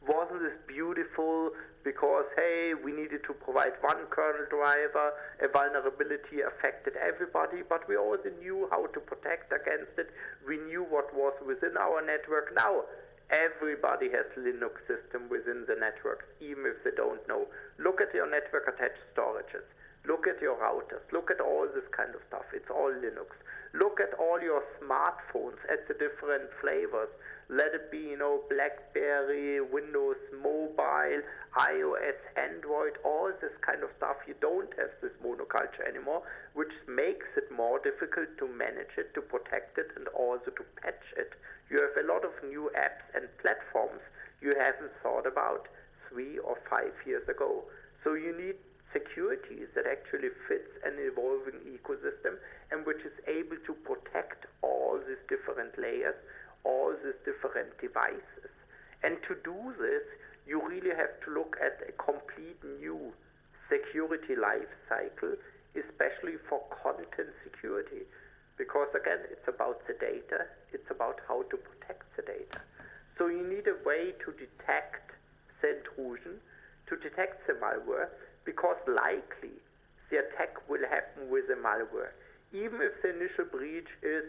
Wasn't this beautiful? Because, hey, we needed to provide one kernel driver, a vulnerability affected everybody, but we also knew how to protect against it. We knew what was within our network. Now, everybody has Linux system within the network, even if they don't know. Look at your network attached storages. Look at your routers. Look at all this kind of stuff. It's all Linux. Look at all your smartphones at the different flavors. Let it be, BlackBerry, Windows Mobile, iOS, Android, all this kind of stuff. You don't have this monoculture anymore, which makes it more difficult to manage it, to protect it, and also to patch it. You have a lot of new apps and platforms you haven't thought about 3 or 5 years ago. So you need security that actually fits an evolving ecosystem and which is able to protect all these different layers, all these different devices. And to do this, you really have to look at a complete new security life cycle, especially for content security. Because again, it's about the data, it's about how to protect the data. So you need a way to detect the intrusion, to detect the malware, because likely the attack will happen with the malware. Even if the initial breach is,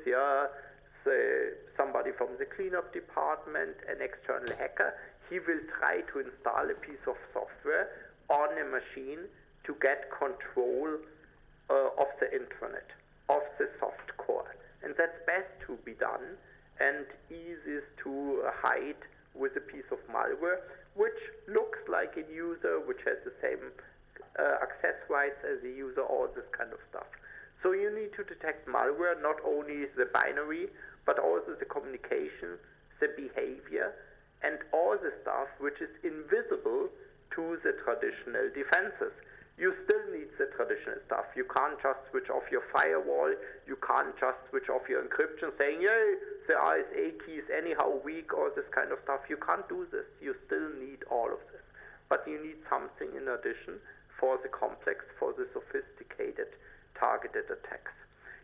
somebody from the cleanup department, an external hacker, he will try to install a piece of software on a machine to get control of the intranet, of the soft core. And that's best to be done and easiest to hide with a piece of malware, which looks like a user, which has the same access rights as a user, all this kind of stuff. So you need to detect malware, not only the binary, but also the communication, the behavior, and all the stuff which is invisible to the traditional defenses. You still need the traditional stuff. You can't just switch off your firewall. You can't just switch off your encryption saying, yay, the RSA key is anyhow weak or this kind of stuff. You can't do this. You still need all of this. But you need something in addition for the complex, for the sophisticated targeted attacks.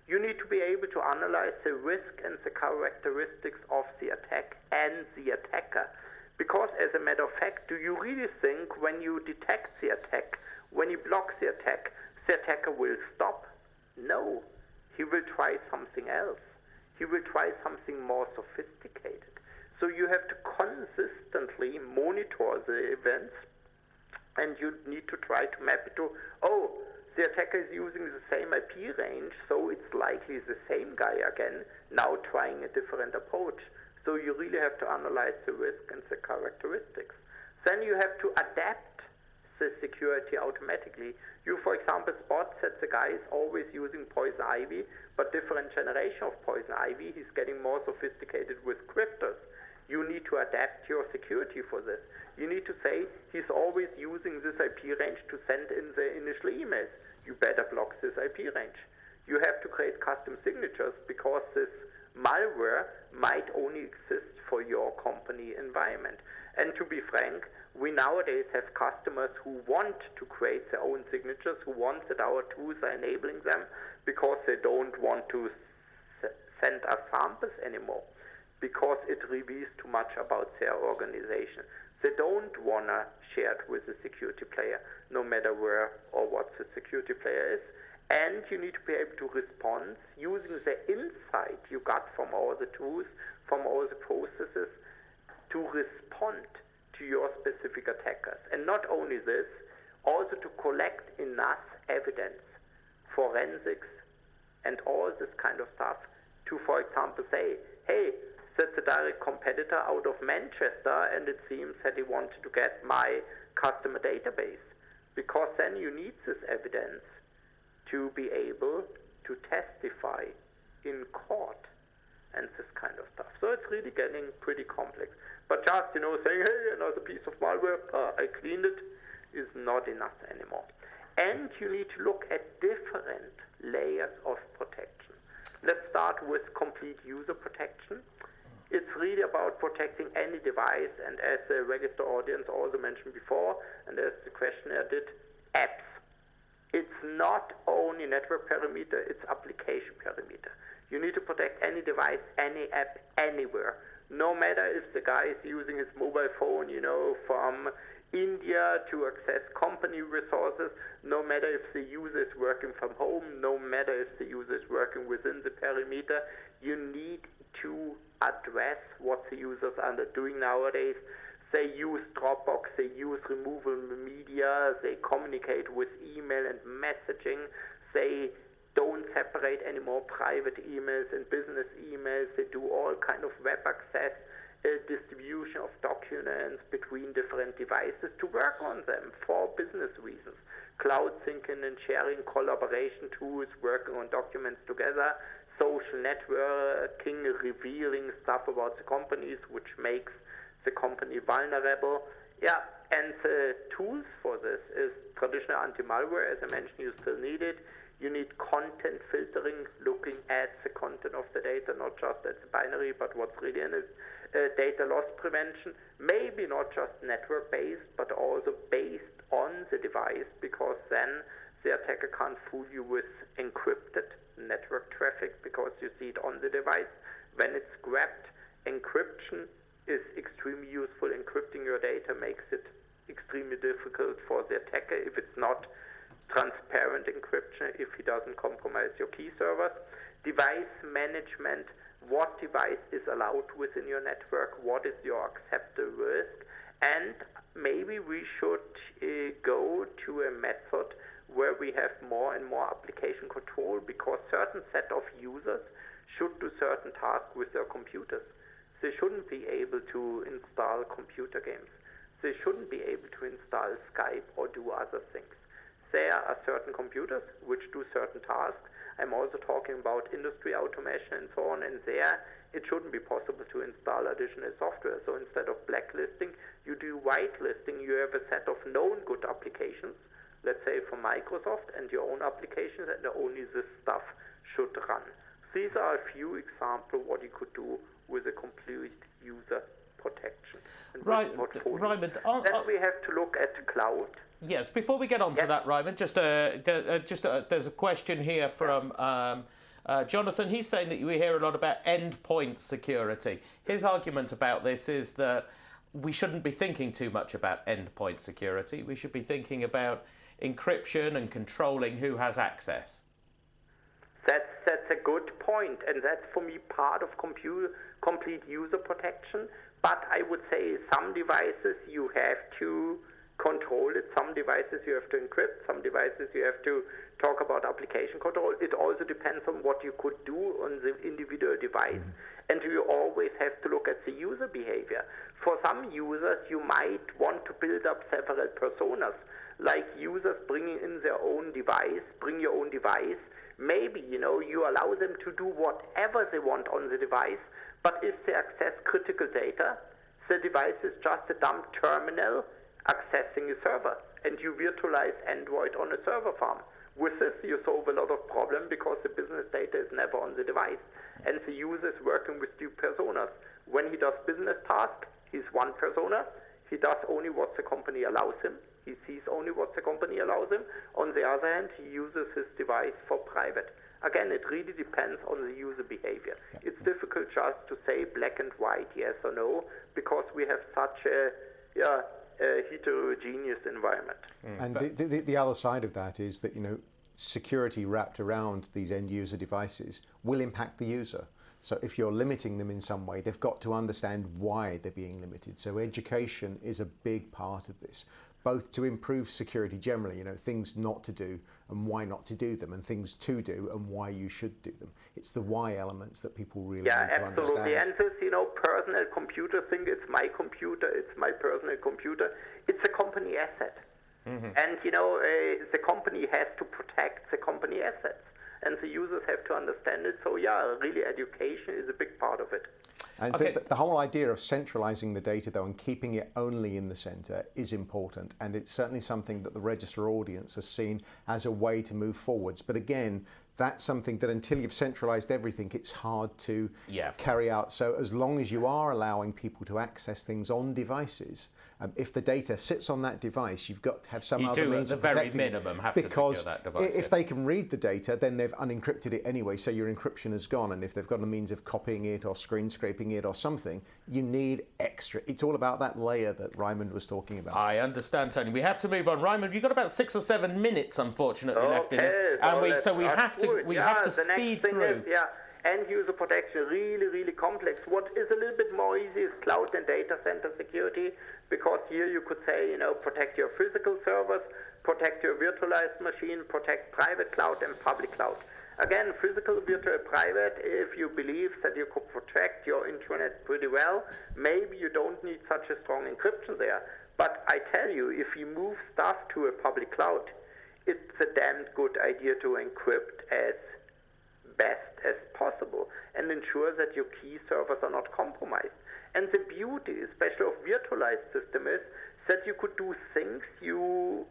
You need to be able to analyze the risk and the characteristics of the attack and the attacker. Because as a matter of fact, do you really think when you detect the attack, when you block the attacker will stop? No. He will try something else. He will try something more sophisticated. So you have to consistently monitor the events, and you need to try to map it to, oh, the attacker is using the same IP range, so it's likely the same guy again, now trying a different approach. So you really have to analyze the risk and the characteristics. Then you have to adapt the security automatically. You, for example, spot that the guy is always using poison ivy, but different generation of poison ivy, he's getting more sophisticated with cryptos. You need to adapt your security for this. You need to say he's always using this IP range to send in the initial emails. You better block this IP range. You have to create custom signatures because this malware might only exist for your company environment. And to be frank, we nowadays have customers who want to create their own signatures, who want that our tools are enabling them because they don't want to send us samples anymore, because it reveals too much about their organization. They don't want to share it with the security player, no matter where or what the security player is. And you need to be able to respond using the insight you got from all the tools, from all the processes, to respond to your specific attackers. And not only this, also to collect enough evidence, forensics, and all this kind of stuff to, for example, say, hey, that's a direct competitor out of Manchester, and it seems that he wanted to get my customer database. Because then you need this evidence to be able to testify in court and this kind of stuff. So it's really getting pretty complex. But just, saying, hey, another piece of malware, I cleaned it, is not enough anymore. And you need to look at different layers of protection. Let's start with complete user protection. It's really about protecting any device, and as the register audience also mentioned before, and as the questionnaire did, apps. It's not only network perimeter, it's application perimeter. You need to protect any device, any app, anywhere. No matter if the guy is using his mobile phone, from India to access company resources, no matter if the user is working from home, no matter if the user is working within the perimeter, you need to address what the users are doing nowadays. They use Dropbox, they use removable media, they communicate with email and messaging, they don't separate anymore private emails and business emails, they do all kind of web access, distribution of documents between different devices to work on them for business reasons. Cloud syncing and sharing, collaboration tools, working on documents together, social networking, revealing stuff about the companies, which makes the company vulnerable. Yeah, and the tools for this is traditional anti-malware. As I mentioned, you still need it. You need content filtering, looking at the content of the data, not just at the binary, but what's really in it. Data loss prevention, maybe not just network-based, but also based on the device, because then the attacker can't fool you with encrypted network traffic, because you see it on the device. When it's grabbed, encryption is extremely useful. Encrypting your data makes it extremely difficult for the attacker if it's not transparent encryption, if he doesn't compromise your key servers. Device management, what device is allowed within your network, what is your acceptable risk, and maybe we should go to a method where we have more and more application control, because certain set of users should do certain tasks with their computers. They shouldn't be able to install computer games. They shouldn't be able to install Skype or do other things. there are certain computers which do certain tasks. I'm also talking about industry automation and so on, and there it shouldn't be possible to install additional software. So instead of blacklisting, you do whitelisting. You have a set of known good applications, let's say from Microsoft, and your own applications, and only this stuff should run. These are a few examples what you could do with a complete user protection. And Right, Raymond. Then we have to look at cloud. Yes, before we get on to that, Raymond, there's a question here from Jonathan. He's saying that we hear a lot about endpoint security. His argument about this is that we shouldn't be thinking too much about endpoint security. We should be thinking about encryption and controlling who has access. That's a good point, and that's for me part of complete user protection. But I would say some devices you have to control it, some devices you have to encrypt, some devices you have to talk about application control. It also depends on what you could do on the individual device. And you always have to look at the user behavior. For some users, you might want to build up several personas, like users bringing in their own device, bring your own device. Maybe, you allow them to do whatever they want on the device, but if they access critical data, the device is just a dumb terminal accessing a server, and you virtualize Android on a server farm. With this, you solve a lot of problems because the business data is never on the device, and the user is working with two personas. When he does business tasks, he's one persona. He does only what the company allows him. He sees only what the company allows him. On the other hand, he uses his device for private. Again, it really depends on the user behavior. Yeah. It's difficult just to say black and white, yes or no, because we have such a heterogeneous environment. And the other side of that is that, security wrapped around these end user devices will impact the user. So if you're limiting them in some way, they've got to understand why they're being limited. So education is a big part of this, both to improve security generally, things not to do and why not to do them, and things to do and why you should do them. It's the why elements that people really need to understand. Yeah, absolutely. And this, personal computer thing, it's my computer, it's my personal computer. It's a company asset. Mm-hmm. And, the company has to protect the company assets. And the users have to understand it. So, really education is a big part of it. And the whole idea of centralizing the data, though, and keeping it only in the center is important. And it's certainly something that the register audience has seen as a way to move forwards. But again, that's something that until you've centralized everything, it's hard to carry out. So as long as you are allowing people to access things on devices, if the data sits on that device, you've got to have some other means of protecting it. You do, at the very minimum, have to secure that device. Because if they can read the data, then they've unencrypted it anyway, so your encryption is gone. And if they've got a means of copying it or screen scraping it or something, you need extra. It's all about that layer that Raymond was talking about. I understand, Tony. We have to move on. Raymond, you've got about 6 or 7 minutes, unfortunately, left in this. And we have to speed through. End user protection, really, really complex. What is a little bit more easy is cloud and data center security, because here you could say, protect your physical servers, protect your virtualized machine, protect private cloud and public cloud. Again, physical, virtual, private, if you believe that you could protect your internet pretty well, maybe you don't need such a strong encryption there. But I tell you, if you move stuff to a public cloud, it's a damn good idea to encrypt as best as possible and ensure that your key servers are not compromised. And the beauty, especially of virtualized system, is that you could do things you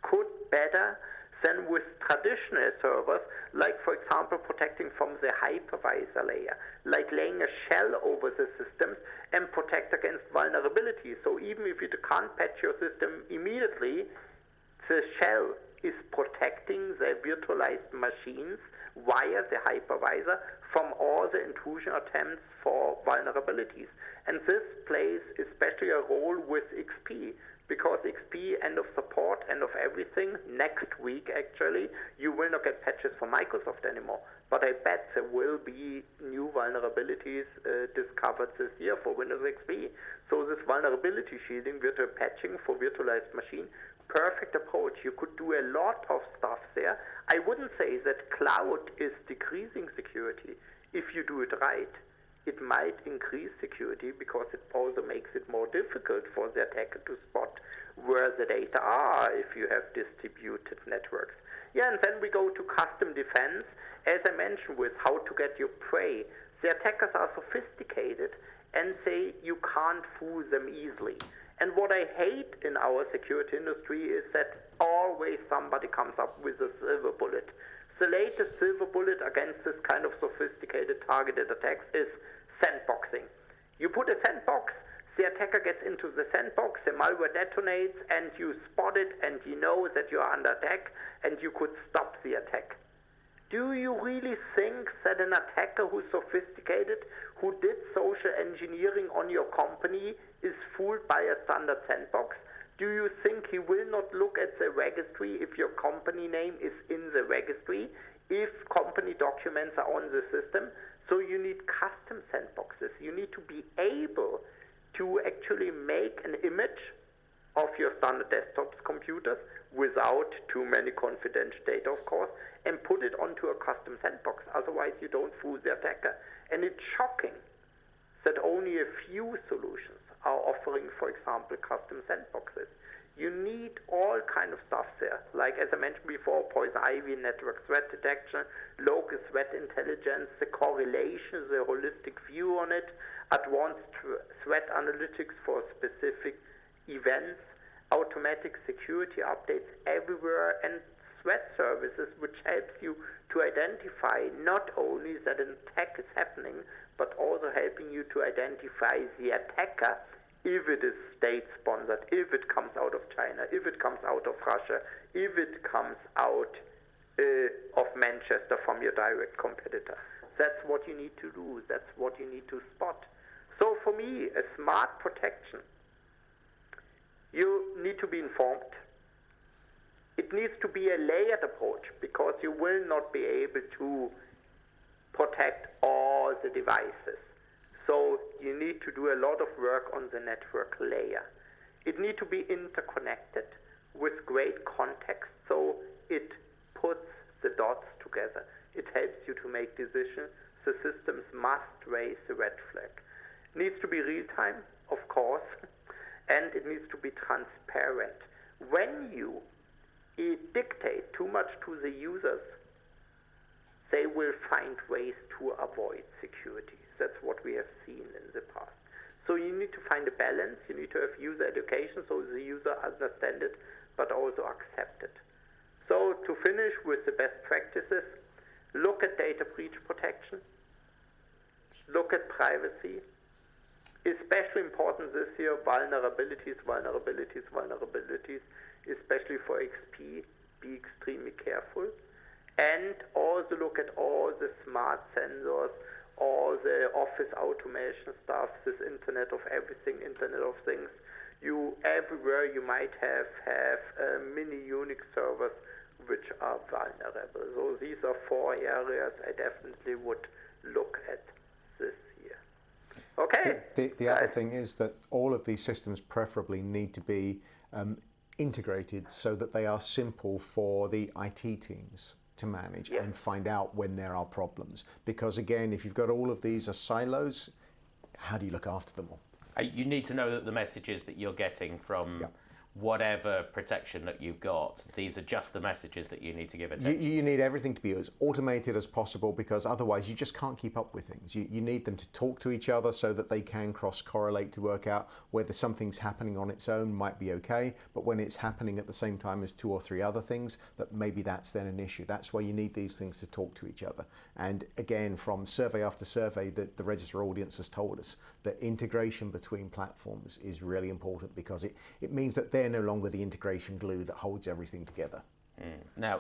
could better than with traditional servers, like, for example, protecting from the hypervisor layer, like laying a shell over the systems and protect against vulnerabilities. So even if you can't patch your system immediately, the shell is protecting the virtualized machines via the hypervisor from all the intrusion attempts for vulnerabilities. And this plays especially a role with XP, because XP, end of support, end of everything, next week actually, you will not get patches for Microsoft anymore. But I bet there will be new vulnerabilities discovered this year for Windows XP. So this vulnerability shielding, virtual patching for virtualized machine, perfect approach. You could do a lot of stuff there. I wouldn't say that cloud is decreasing security. If you do it right, it might increase security because it also makes it more difficult for the attacker to spot where the data are if you have distributed networks. Yeah, and then we go to custom defense, as I mentioned, with how to get your prey. The attackers are sophisticated and say you can't fool them easily. And what I hate in our security industry is that always somebody comes up with a silver bullet. The latest silver bullet against this kind of sophisticated targeted attacks is sandboxing. You put a sandbox, the attacker gets into the sandbox, the malware detonates, and you spot it, and you know that you are under attack, and you could stop the attack. Do you really think that an attacker who's sophisticated, who did social engineering on your company, is fooled by a standard sandbox? Do you think he will not look at the registry if your company name is in the registry, if company documents are on the system? So you need custom sandboxes. You need to be able to actually make an image of your standard desktop computers without too many confidential data, of course, and put it onto a custom sandbox. Otherwise, you don't fool the attacker. And it's shocking that only a few solutions are offering, for example, custom sandboxes. You need all kind of stuff there, like as I mentioned before, poison ivy, network threat detection, local threat intelligence, the correlation, the holistic view on it, advanced threat analytics for specific events, automatic security updates everywhere, and threat services, which helps you to identify not only that an attack is happening, but also helping you to identify the attacker, if it is state-sponsored, if it comes out of China, if it comes out of Russia, if it comes out of Manchester from your direct competitor. That's what you need to do. That's what you need to spot. So for me, a smart protection, you need to be informed. It needs to be a layered approach, because you will not be able to protect all the devices. So you need to do a lot of work on the network layer. It needs to be interconnected with great context, so it puts the dots together. It helps you to make decisions. The systems must raise the red flag. It needs to be real-time, of course, and it needs to be transparent. When you dictate too much to the users, they will find ways to avoid security. That's what we have seen in the past. So you need to find a balance. You need to have user education so the user understands it, but also accept it. So to finish with the best practices, look at data breach protection, look at privacy, especially important this year, vulnerabilities, especially for XP, be extremely careful. And also look at all the smart sensors, all the office automation stuff, this Internet of Everything, Internet of Things. Everywhere you might have mini Unix servers which are vulnerable. So these are 4 areas I definitely would look at this year. Okay. The other thing is that all of these systems preferably need to be integrated so that they are simple for the IT teams to manage and find out when there are problems. Because again, if you've got all of these as silos, how do you look after them all? You need to know that the messages that you're getting from whatever protection that you've got, these are just the messages that you need to give attention. You need everything to be as automated as possible, because otherwise you just can't keep up with things. You need them to talk to each other so that they can cross-correlate to work out whether something's happening on its own might be okay, but when it's happening at the same time as 2 or 3 other things, that maybe that's then an issue. That's why you need these things to talk to each other. And again, from survey after survey, the register audience has told us that integration between platforms is really important, because it means that they're no longer the integration glue that holds everything together. Now,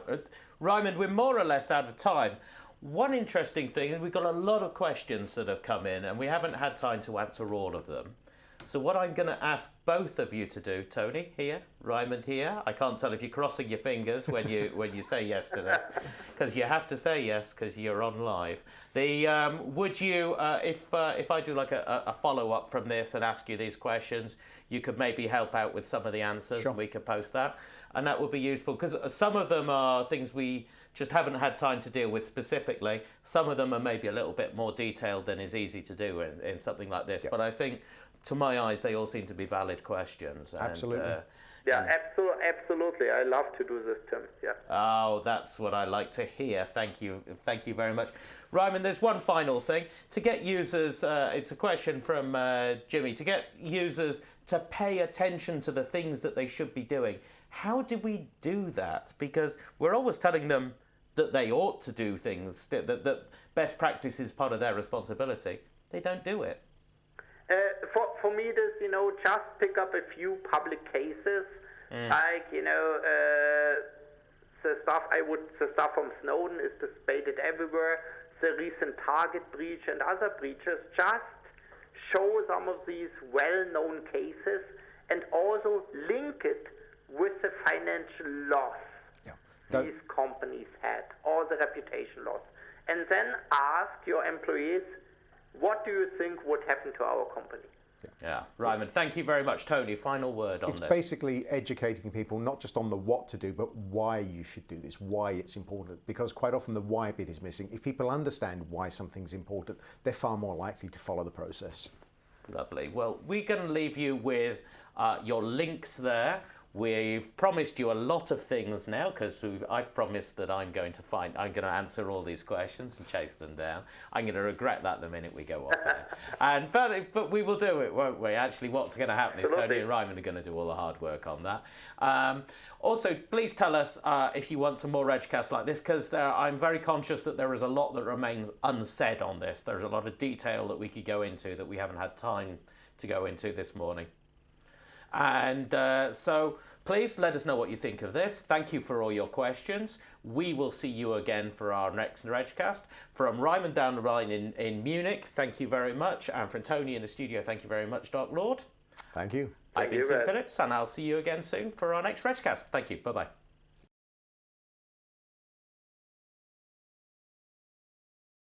Raymond, we're more or less out of time. One interesting thing is we've got a lot of questions that have come in, and we haven't had time to answer all of them. So what I'm going to ask both of you to do, Tony here, Raymond here. I can't tell if you're crossing your fingers when you say yes to this, because you have to say yes because you're on live. Would you, if I do like a follow-up from this and ask you these questions, you could maybe help out with some of the answers, and we could post that, and that would be useful, because some of them are things we just haven't had time to deal with specifically. Some of them are maybe a little bit more detailed than is easy to do in something like this. But I think, to my eyes, they all seem to be valid questions. Absolutely. Absolutely. I love to do this, Tim. Yeah. Oh, that's what I like to hear. Thank you very much. Ryman, there's one final thing. To get users, it's a question from Jimmy, to get users to pay attention to the things that they should be doing. How do we do that? Because we're always telling them that they ought to do things, that best practice is part of their responsibility. They don't do it. For me, it is, just pick up a few public cases, like, the stuff from Snowden is displayed everywhere, the recent Target breach and other breaches. Just show some of these well-known cases and also link it with the financial loss these companies had, or the reputation loss. And then ask your employees, what do you think would happen to our company? Yeah, Ryman, thank you very much. Tony, final word on this. It's basically educating people not just on the what to do, but why you should do this, why it's important. Because quite often the why bit is missing. If people understand why something's important, they're far more likely to follow the process. Lovely. Well, we're going to leave you with your links there. We've promised you a lot of things now, because I've promised that I'm going to answer all these questions and chase them down. I'm going to regret that the minute we go off there. But we will do it, won't we? Actually, what's going to happen is Tony and Ryman are going to do all the hard work on that. Also, please tell us if you want some more Regcasts like this, because I'm very conscious that there is a lot that remains unsaid on this. There's a lot of detail that we could go into that we haven't had time to go into this morning. And so please let us know what you think of this. Thank you for all your questions. We will see you again for our next Regcast. From Ryman down the line in Munich, thank you very much. And from Tony in the studio, thank you very much, Dark Lord. Thank you. I've been Tim Phillips, and I'll see you again soon for our next Regcast. Thank you. Bye-bye.